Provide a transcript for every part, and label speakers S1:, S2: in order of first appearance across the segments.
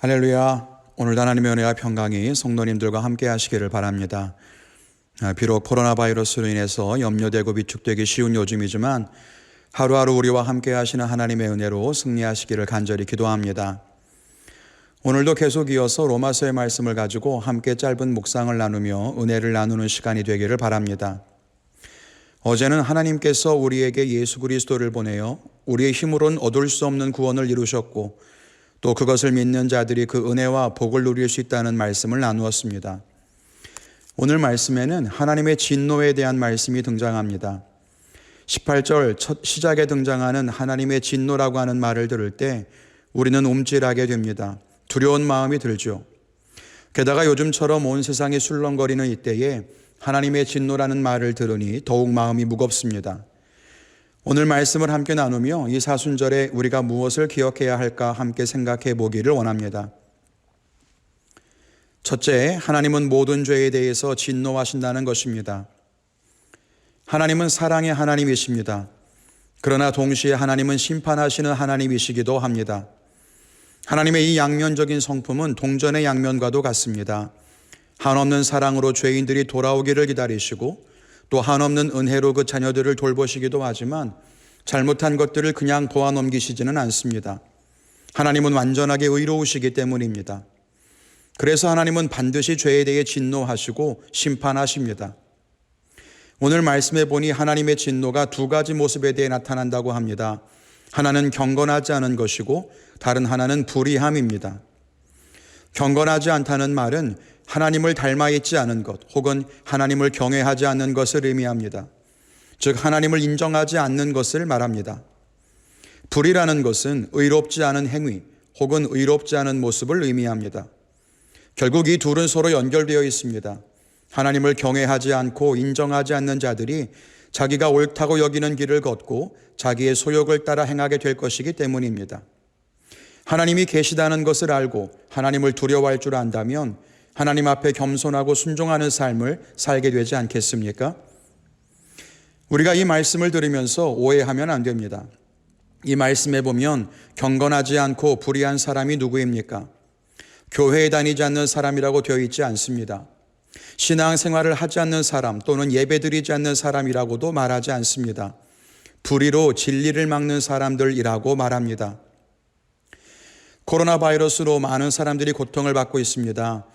S1: 할렐루야. 오늘도 하나님의 은혜와 평강이 성도님들과 함께 하시기를 바랍니다. 비록 코로나 바이러스로 인해서 염려되고 위축되기 쉬운 요즘이지만 하루하루 우리와 함께 하시는 하나님의 은혜로 승리하시기를 간절히 기도합니다. 오늘도 계속 이어서 로마서의 말씀을 가지고 함께 짧은 묵상을 나누며 은혜를 나누는 시간이 되기를 바랍니다. 어제는 하나님께서 우리에게 예수 그리스도를 보내어 우리의 힘으로는 얻을 수 없는 구원을 이루셨고 또 그것을 믿는 자들이 그 은혜와 복을 누릴 수 있다는 말씀을 나누었습니다. 오늘 말씀에는 하나님의 진노에 대한 말씀이 등장합니다. 18절 첫 시작에 등장하는 하나님의 진노라고 하는 말을 들을 때 우리는 움찔하게 됩니다. 두려운 마음이 들죠. 게다가 요즘처럼 온 세상이 술렁거리는 이때에 하나님의 진노라는 말을 들으니 더욱 마음이 무겁습니다. 오늘 말씀을 함께 나누며 이 사순절에 우리가 무엇을 기억해야 할까 함께 생각해 보기를 원합니다. 첫째, 하나님은 모든 죄에 대해서 진노하신다는 것입니다. 하나님은 사랑의 하나님이십니다. 그러나 동시에 하나님은 심판하시는 하나님이시기도 합니다. 하나님의 이 양면적인 성품은 동전의 양면과도 같습니다. 한없는 사랑으로 죄인들이 돌아오기를 기다리시고 또 한없는 은혜로 그 자녀들을 돌보시기도 하지만 잘못한 것들을 그냥 도와넘기시지는 않습니다. 하나님은 완전하게 의로우시기 때문입니다. 그래서 하나님은 반드시 죄에 대해 진노하시고 심판하십니다. 오늘 말씀해 보니 하나님의 진노가 두 가지 모습에 대해 나타난다고 합니다. 하나는 경건하지 않은 것이고 다른 하나는 불의함입니다. 경건하지 않다는 말은 하나님을 닮아 있지 않은 것 혹은 하나님을 경외하지 않는 것을 의미합니다. 즉 하나님을 인정하지 않는 것을 말합니다. 불의라는 것은 의롭지 않은 행위 혹은 의롭지 않은 모습을 의미합니다. 결국 이 둘은 서로 연결되어 있습니다. 하나님을 경외하지 않고 인정하지 않는 자들이 자기가 옳다고 여기는 길을 걷고 자기의 소욕을 따라 행하게 될 것이기 때문입니다. 하나님이 계시다는 것을 알고 하나님을 두려워할 줄 안다면 하나님 앞에 겸손하고 순종하는 삶을 살게 되지 않겠습니까? 우리가 이 말씀을 들으면서 오해하면 안 됩니다. 이 말씀에 보면 경건하지 않고 불의한 사람이 누구입니까? 교회에 다니지 않는 사람이라고 되어 있지 않습니다. 신앙생활을 하지 않는 사람 또는 예배드리지 않는 사람이라고도 말하지 않습니다. 불의로 진리를 막는 사람들이라고 말합니다. 코로나 바이러스로 많은 사람들이 고통을 받고 있습니다.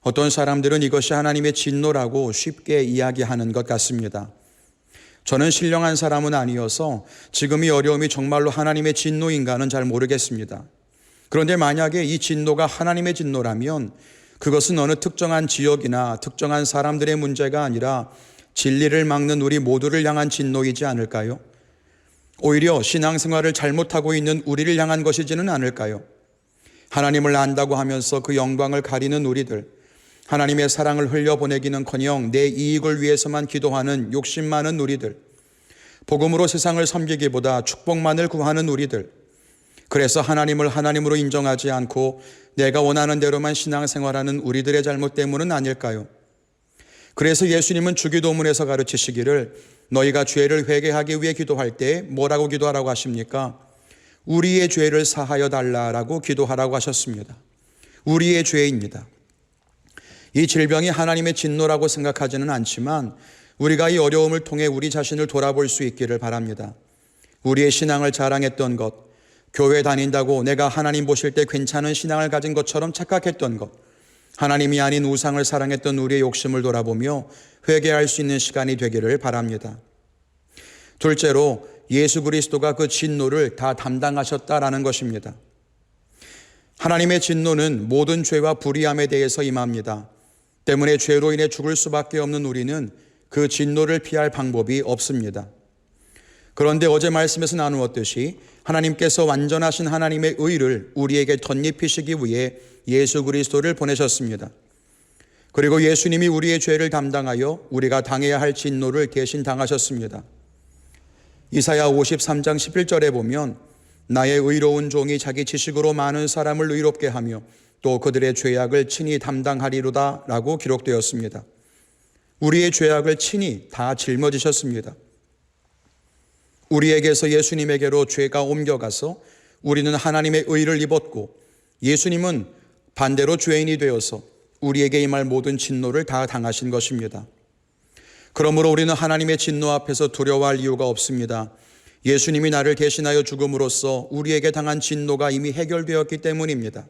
S1: 어떤 사람들은 이것이 하나님의 진노라고 쉽게 이야기하는 것 같습니다. 저는 신령한 사람은 아니어서 지금 이 어려움이 정말로 하나님의 진노인가는 잘 모르겠습니다. 그런데 만약에 이 진노가 하나님의 진노라면 그것은 어느 특정한 지역이나 특정한 사람들의 문제가 아니라 진리를 막는 우리 모두를 향한 진노이지 않을까요? 오히려 신앙생활을 잘못하고 있는 우리를 향한 것이지는 않을까요? 하나님을 안다고 하면서 그 영광을 가리는 우리들, 하나님의 사랑을 흘려보내기는커녕 내 이익을 위해서만 기도하는 욕심 많은 우리들, 복음으로 세상을 섬기기보다 축복만을 구하는 우리들, 그래서 하나님을 하나님으로 인정하지 않고 내가 원하는 대로만 신앙생활하는 우리들의 잘못 때문은 아닐까요? 그래서 예수님은 주기도문에서 가르치시기를 너희가 죄를 회개하기 위해 기도할 때 뭐라고 기도하라고 하십니까? 우리의 죄를 사하여 달라라고 기도하라고 하셨습니다. 우리의 죄입니다. 이 질병이 하나님의 진노라고 생각하지는 않지만 우리가 이 어려움을 통해 우리 자신을 돌아볼 수 있기를 바랍니다. 우리의 신앙을 자랑했던 것, 교회 다닌다고 내가 하나님 보실 때 괜찮은 신앙을 가진 것처럼 착각했던 것, 하나님이 아닌 우상을 사랑했던 우리의 욕심을 돌아보며 회개할 수 있는 시간이 되기를 바랍니다. 둘째로 예수 그리스도가 그 진노를 다 담당하셨다라는 것입니다. 하나님의 진노는 모든 죄와 불의함에 대해서 임합니다. 때문에 죄로 인해 죽을 수밖에 없는 우리는 그 진노를 피할 방법이 없습니다. 그런데 어제 말씀에서 나누었듯이 하나님께서 완전하신 하나님의 의를 우리에게 덧입히시기 위해 예수 그리스도를 보내셨습니다. 그리고 예수님이 우리의 죄를 담당하여 우리가 당해야 할 진노를 대신 당하셨습니다. 이사야 53장 11절에 보면 나의 의로운 종이 자기 지식으로 많은 사람을 의롭게 하며 또 그들의 죄악을 친히 담당하리로다 라고 기록되었습니다. 우리의 죄악을 친히 다 짊어지셨습니다. 우리에게서 예수님에게로 죄가 옮겨가서 우리는 하나님의 의를 입었고 예수님은 반대로 죄인이 되어서 우리에게 임할 모든 진노를 다 당하신 것입니다. 그러므로 우리는 하나님의 진노 앞에서 두려워할 이유가 없습니다. 예수님이 나를 대신하여 죽음으로써 우리에게 당한 진노가 이미 해결되었기 때문입니다.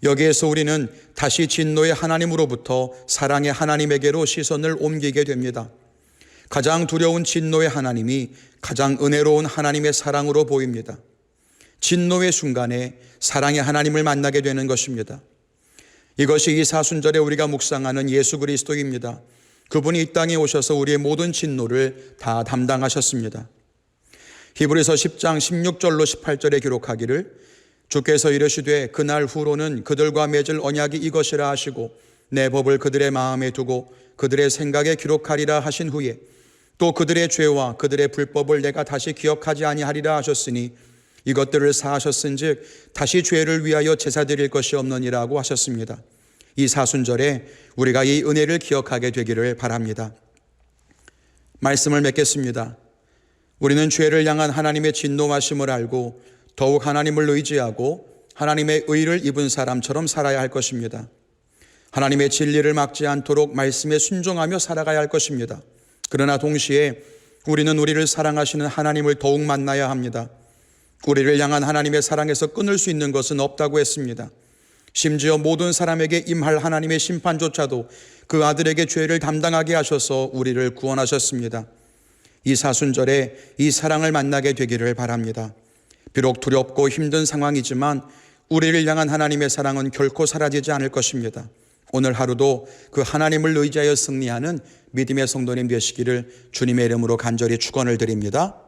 S1: 여기에서 우리는 다시 진노의 하나님으로부터 사랑의 하나님에게로 시선을 옮기게 됩니다. 가장 두려운 진노의 하나님이 가장 은혜로운 하나님의 사랑으로 보입니다. 진노의 순간에 사랑의 하나님을 만나게 되는 것입니다. 이것이 이 사순절에 우리가 묵상하는 예수 그리스도입니다. 그분이 이 땅에 오셔서 우리의 모든 진노를 다 담당하셨습니다. 히브리서 10장 16절로 18절에 기록하기를 주께서 이르시되 그날 후로는 그들과 맺을 언약이 이것이라 하시고 내 법을 그들의 마음에 두고 그들의 생각에 기록하리라 하신 후에 또 그들의 죄와 그들의 불법을 내가 다시 기억하지 아니하리라 하셨으니 이것들을 사하셨은즉 다시 죄를 위하여 제사 드릴 것이 없느니라고 하셨습니다. 이 사순절에 우리가 이 은혜를 기억하게 되기를 바랍니다. 말씀을 맺겠습니다. 우리는 죄를 향한 하나님의 진노하심을 알고 더욱 하나님을 의지하고 하나님의 의를 입은 사람처럼 살아야 할 것입니다. 하나님의 진리를 막지 않도록 말씀에 순종하며 살아가야 할 것입니다. 그러나 동시에 우리는 우리를 사랑하시는 하나님을 더욱 만나야 합니다. 우리를 향한 하나님의 사랑에서 끊을 수 있는 것은 없다고 했습니다. 심지어 모든 사람에게 임할 하나님의 심판조차도 그 아들에게 죄를 담당하게 하셔서 우리를 구원하셨습니다. 이 사순절에 이 사랑을 만나게 되기를 바랍니다. 비록 두렵고 힘든 상황이지만 우리를 향한 하나님의 사랑은 결코 사라지지 않을 것입니다. 오늘 하루도 그 하나님을 의지하여 승리하는 믿음의 성도님 되시기를 주님의 이름으로 간절히 축원을 드립니다.